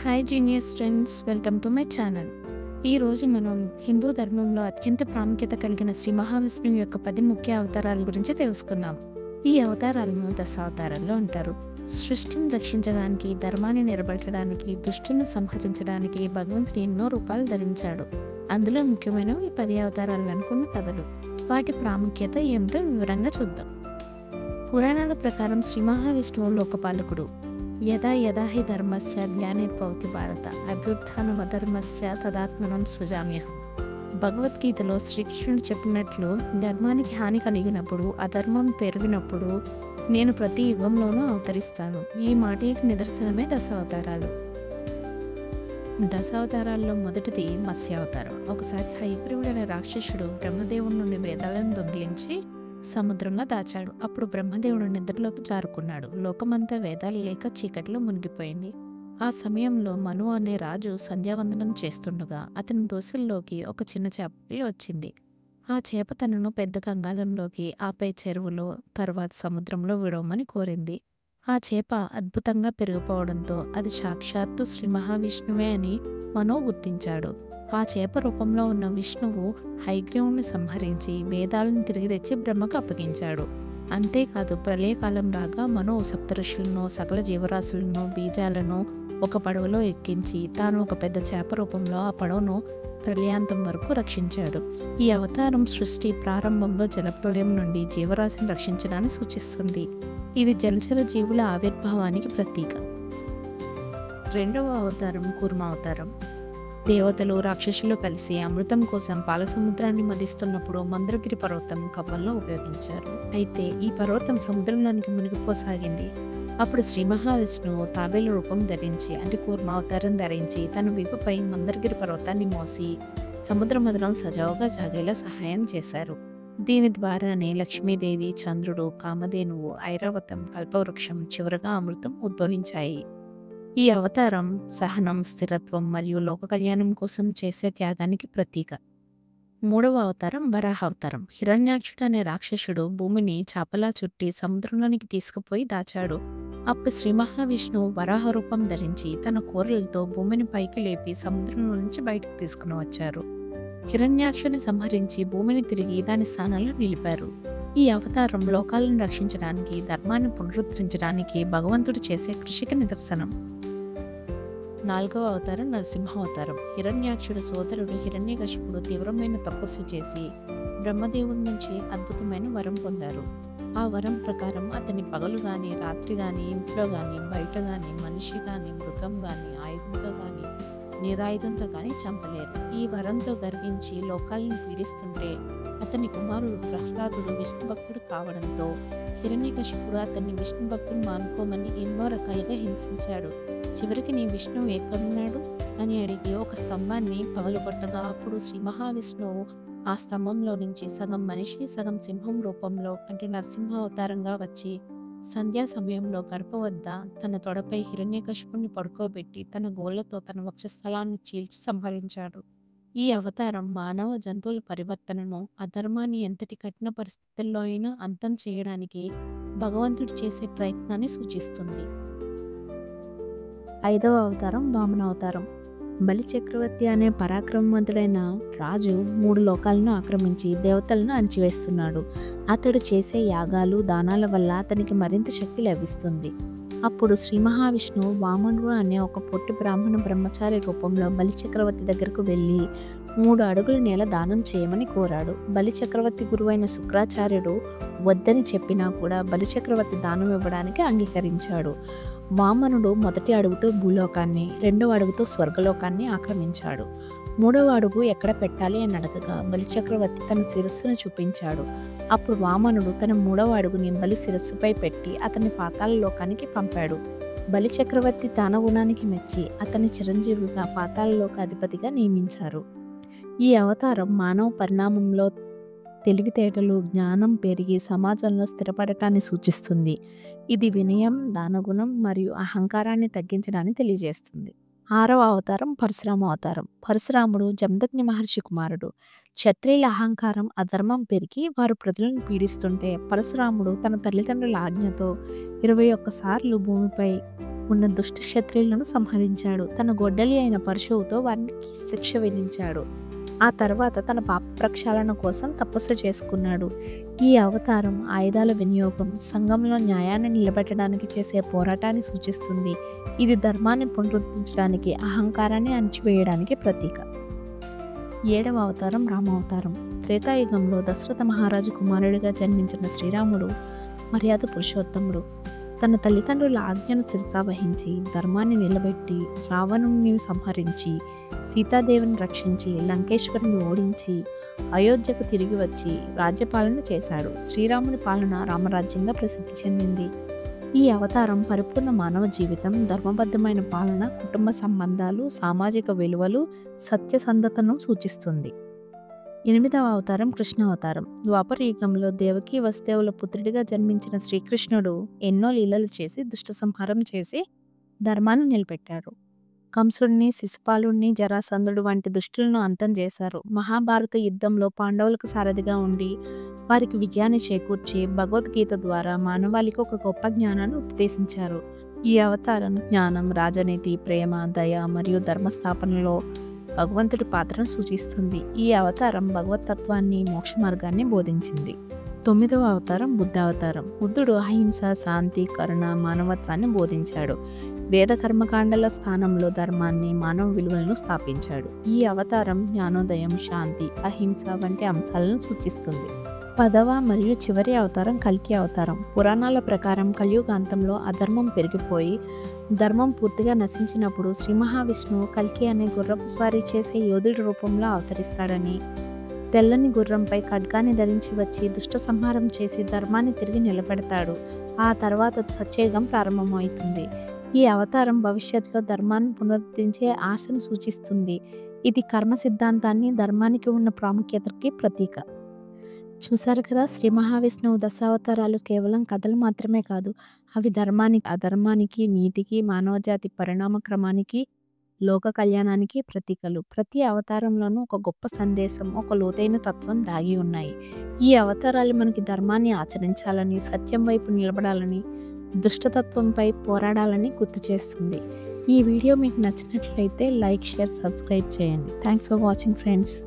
Hi genius friends, welcome to my channel. ఈరోజు మనం హిందూ ధర్మంలో అత్యంత ప్రాముఖ్యత కలిగిన శ్రీ మహావిష్ణువు యొక్క 10 ముఖ్య అవతారాల గురించి తెలుసుకుందాం. ఈ అవతారాలను దశావతారాల్లో అంటారు. సృష్టిని రక్షించడానికి, ధర్మాన్ని నిలబెట్టడానికి, దుష్టుని సంహరించడానికి భగవంతుడు ఎన్నో రూపాలు ధరించాడు. అందులో ముఖ్యమైనవి ఈ 10 అవతారాలు అనుకున్న కథలు. వాటి ప్రాముఖ్యత ఏమిటో వివరంగా చూద్దాం. పురాణాల ప్రకారం శ్రీ మహావిష్ణువు లోకపాలకుడు. యదా యదా హి ధర్మస్య గ్లానిర్భవతి భారత అభ్యుత్థానమధర్మస్య తదాత్మనం సృజామ్యహం. భగవద్గీతలో శ్రీకృష్ణుడు చెప్పినట్లు ధర్మానికి హాని కలిగినప్పుడు, అధర్మం పెరిగినప్పుడు నేను ప్రతి యుగంలోనూ అవతరిస్తాను. ఈ మాటకి నిదర్శనమే దశావతారాలు. దశావతారాల్లో మొదటిది మత్స్యావతారం. ఒకసారి హయగ్రీవుడు అనే రాక్షసుడు బ్రహ్మదేవుడి నుండి వేదాలను దొంగిలించి సముద్రంలో దాచాడు. అప్పుడు బ్రహ్మదేవుడు నిద్రలోకి జారుకున్నాడు. లోకమంతా వేదాలు లేక చీకటిలో మునిగిపోయింది. ఆ సమయంలో మను అనే రాజు సంధ్యావందనం చేస్తుండగా అతని దోశల్లోకి ఒక చిన్న చేప వచ్చింది. ఆ చేప తనను పెద్ద గంగాలంలోకి, ఆపై చెరువులో, తర్వాత సముద్రంలో విడవమని కోరింది. ఆ చేప అద్భుతంగా పెరిగిపోవడంతో అది సాక్షాత్తు శ్రీ మహావిష్ణువే అని మనో గుర్తించాడు. ఆ చేప రూపంలో ఉన్న విష్ణువు హయగ్రీవుని సంహరించి వేదాలను తిరిగి తెచ్చి బ్రహ్మకు అప్పగించాడు. అంతేకాదు, ప్రళయకాలం రాగా మనో సప్తఋషులను, సకల జీవరాశులను, బీజాలను ఒక పడవలో ఎక్కించి తాను ఒక పెద్ద చేప రూపంలో ఆ పడవను ప్రళయాంతం వరకు రక్షించాడు. ఈ అవతారం సృష్టి ప్రారంభంలో జలప్రలయం నుండి జీవరాశిని రక్షించడాన్ని సూచిస్తుంది. ఇది జలచర జీవుల ఆవిర్భావానికి ప్రతీక. రెండవ అవతారం కూర్మావతారం. దేవతలు, రాక్షసులు కలిసి అమృతం కోసం పాల సముద్రాన్ని మదిస్తున్నప్పుడు మందరగిరి పర్వతం కవ్వంలో ఉపయోగించారు. అయితే ఈ పర్వతం సముద్రంలోనికి మునిగిపోసాగింది. అప్పుడు శ్రీ మహావిష్ణువు తాబేలు రూపం ధరించి, అంటే కూర్మావతారం ధరించి, తన వీపుపై మందరగిరి పర్వతాన్ని మోసి సముద్ర మదనం సజావుగా సాగేలా సహాయం చేశారు. దీని ద్వారానే లక్ష్మీదేవి, చంద్రుడు, కామధేనువు, ఐరావతం, కల్పవృక్షం, చివరగా అమృతం ఉద్భవించాయి. ఈ అవతారం సహనం, స్థిరత్వం మరియు లోక కళ్యాణం కోసం చేసే త్యాగానికి ప్రతీక. మూడవ అవతారం వరాహావతారం. హిరణ్యాక్షుడు అనే రాక్షసుడు భూమిని చాపలా చుట్టి సముద్రంలోనికి తీసుకుపోయి దాచాడు. అప్పుడు శ్రీ మహావిష్ణువు వరాహ రూపం ధరించి తన కోరలతో భూమిని పైకి లేపి సముద్రం నుంచి బయటకు తీసుకుని వచ్చారు. హిరణ్యాక్షుని సంహరించి భూమిని తిరిగి దాని స్థానంలో నిలిపారు. ఈ అవతారం లోకాలను రక్షించడానికి, ధర్మాన్ని పునరుద్ధరించడానికి భగవంతుడు చేసే కృషికి నిదర్శనం. నాలుగవ అవతారం నరసింహావతారం. హిరణ్యాక్షుడు సోదరుడు హిరణ్యకశిపుడు తీవ్రమైన తపస్సు చేసి బ్రహ్మదేవుడి నుంచి అద్భుతమైన వరం పొందారు. ఆ వరం ప్రకారం అతని పగలు గాని, రాత్రి గాని, ఇంట్లో గాని, బయట గాని, మనిషి గాని, మృగం గాని, ఆయుధంతో గాని, నిరాయుధంతో గాని చంపలేరు. ఈ వరంతో గర్వించి లోకాలను పీడిస్తుంటే అతని కుమారుడు ప్రహ్లాదుడు విష్ణు భక్తుడు కావడంతో హిరణ్యకశిపుడు అతన్ని విష్ణు భక్తిని మానుకోమని ఎన్నో రకాలుగా హింసించాడు. చివరికి నీ విష్ణువు ఎక్కడున్నాడు అని అడిగి ఒక స్తంభాన్ని పగలగొట్టగా అప్పుడు శ్రీ మహావిష్ణువు ఆ స్తంభంలో నుంచి సగం మనిషి, సగం సింహం రూపంలో, అంటే నరసింహ అవతారంగా వచ్చి సంధ్యా సమయంలో గడప వద్ద తన తొడపై హిరణ్యకశిపుని పడుకోబెట్టి తన గోళ్లతో తన వక్షస్థలాన్ని చీల్చి సంహరించాడు. ఈ అవతారం మానవ, జంతువుల పరివర్తనను, అధర్మాన్ని ఎంతటి కఠిన పరిస్థితుల్లో అయినా అంతం చేయడానికి భగవంతుడు చేసే ప్రయత్నాన్ని సూచిస్తుంది. ఐదవ అవతారం వామనావతారం. బలి చక్రవర్తి అనే పరాక్రమవంతుడైన రాజు 3 లోకాలను ఆక్రమించి దేవతలను అణచివేస్తున్నాడు. అతడు చేసే యాగాలు, దానాల వల్ల అతనికి మరింత శక్తి లభిస్తుంది. అప్పుడు శ్రీ మహావిష్ణువు వామనుడు అనే ఒక పొట్టి బ్రాహ్మణ బ్రహ్మచారి రూపంలో బలి చక్రవర్తి దగ్గరకు వెళ్ళి 3 అడుగుల నేల దానం చేయమని కోరాడు. బలి చక్రవర్తి గురువైన శుక్రాచార్యుడు వద్దని చెప్పినా కూడా బలి చక్రవర్తి దానం ఇవ్వడానికి అంగీకరించాడు. వామనుడు మొదటి అడుగుతో భూలోకాన్ని, రెండవ అడుగుతో స్వర్గలోకాన్ని ఆక్రమించాడు. 3వ అడుగు ఎక్కడ పెట్టాలి అని అడగగా బలిచక్రవర్తి తన శిరస్సును చూపించాడు. అప్పుడు వామనుడు తన 3వ అడుగుని బలి శిరస్సుపై పెట్టి అతన్ని పాతాళ లోకానికి పంపాడు. బలిచక్రవర్తి తన గుణానికి మెచ్చి అతని చిరంజీవిగా పాతాళ లోక అధిపతిగా నియమించారు. ఈ అవతారం మానవ పరిణామంలో తెలివితేటలు, జ్ఞానం పెరిగి సమాజంలో స్థిరపడటాన్ని సూచిస్తుంది. ఇది వినయం, దానగుణం మరియు అహంకారాన్ని తగ్గించడాన్ని తెలియజేస్తుంది. 6వ అవతారం పరశురామ అవతారం. పరశురాముడు జమదగ్ని మహర్షి కుమారుడు. క్షత్రియుల అహంకారం, అధర్మం పెరిగి వారు ప్రజలను పీడిస్తుంటే పరశురాముడు తన తల్లిదండ్రుల ఆజ్ఞతో 21 సార్లు భూమిపై ఉన్న దుష్ట క్షత్రియులను సంహరించాడు. తన గొడ్డలి అయిన పరశువుతో వారికి శిక్ష విధించాడు. ఆ తర్వాత తన పాప ప్రక్షాళన కోసం తపస్సు చేసుకున్నాడు. ఈ అవతారం ఆయుధాల వినియోగం, సంఘంలో న్యాయాన్ని నిలబెట్టడానికి చేసే పోరాటాన్ని సూచిస్తుంది. ఇది ధర్మాన్ని పునరుద్ధరించడానికి, అహంకారాన్ని అణిచివేయడానికి ప్రతీక. 7వ అవతారం రామావతారం. త్రేతాయుగంలో దశరథ మహారాజు కుమారుడిగా జన్మించిన శ్రీరాముడు మర్యాద పురుషోత్తముడు. తన తల్లిదండ్రుల ఆజ్ఞను శిరసావహించి ధర్మాన్ని నిలబెట్టి రావణుని సంహరించి సీతాదేవిని రక్షించి లంకేశ్వరుని ఓడించి అయోధ్యకు తిరిగి వచ్చి రాజ్యపాలన చేశాడు. శ్రీరాముని పాలన రామరాజ్యంగా ప్రసిద్ధి చెందింది. ఈ అవతారం పరిపూర్ణ మానవ జీవితం, ధర్మబద్ధమైన పాలన, కుటుంబ సంబంధాలు, సామాజిక విలువలు, సత్యసంధతను సూచిస్తుంది. 8వ అవతారం కృష్ణావతారం. ద్వాపర యుగంలో దేవకీ వసుదేవుల పుత్రుడిగా జన్మించిన శ్రీకృష్ణుడు ఎన్నో లీలలు చేసి దుష్ట సంహారం చేసి ధర్మాన్ని నిలబెట్టాడు. కంసుడిని, శిశుపాలుడిని, జరాసంధుడు వంటి దుష్టులను అంతం చేశారు. మహాభారత యుద్ధంలో పాండవులకు సారథిగా ఉండి వారికి విజయాన్ని చేకూర్చి భగవద్గీత ద్వారా మానవాళికి ఒక గొప్ప జ్ఞానాన్ని ఉపదేశించారు. ఈ అవతారం జ్ఞానం, రాజనీతి, ప్రేమ, దయ మరియు ధర్మస్థాపనలో భగవంతుడి పాత్రను సూచిస్తుంది. ఈ అవతారం భగవతత్వాన్ని, మోక్ష మార్గాన్ని బోధించింది. 9వ అవతారం బుద్ధావతారం. బుద్ధుడు అహింస, శాంతి, కరుణ, మానవత్వాన్ని బోధించాడు. వేద కర్మకాండల స్థానంలో ధర్మాన్ని, మానవ విలువలను స్థాపించాడు. ఈ అవతారం జ్ఞానోదయం, శాంతి, అహింస వంటి అంశాలను సూచిస్తుంది. 10వ మరియు చివరి అవతారం కల్కి అవతారం. పురాణాల ప్రకారం కలియుగాంతంలో అధర్మం పెరిగిపోయి ధర్మం పూర్తిగా నశించినప్పుడు శ్రీ మహావిష్ణువు కల్కి అనే గుర్రపు స్వారీ చేసే యోధుడి రూపంలో అవతరిస్తాడని, తెల్లని గుర్రంపై ఖడ్గాన్ని ధరించి వచ్చి దుష్ట సంహారం చేసి ధర్మాన్ని తిరిగి నిలబెడతాడు. ఆ తర్వాత సత్యయుగం ప్రారంభమవుతుంది. ఈ అవతారం భవిష్యత్తులో ధర్మాన్ని పునరుద్ధరించే ఆశను సూచిస్తుంది. ఇది కర్మ సిద్ధాంతాన్ని, ధర్మానికి ఉన్న ప్రాముఖ్యతకి ప్రతీక. చూశారు కదా, శ్రీ మహావిష్ణువు దశావతారాలు కేవలం కథలు మాత్రమే కాదు, అవి ధర్మానికి, అధర్మానికి, నీతికి, మానవజాతి పరిణామ క్రమానికి, లోక కళ్యాణానికి ప్రతీకలు. ప్రతి అవతారంలోనూ ఒక గొప్ప సందేశం, ఒక లోతైన తత్వం దాగి ఉన్నాయి. ఈ అవతారాలు మనకి ధర్మాన్ని ఆచరించాలని, సత్యం వైపు నిలబడాలని, దుష్టతత్వంపై పోరాడాలని గుర్తు చేస్తుంది. ఈ వీడియో మీకు నచ్చినట్లయితే లైక్, షేర్, సబ్స్క్రైబ్ చేయండి. Thanks for watching friends.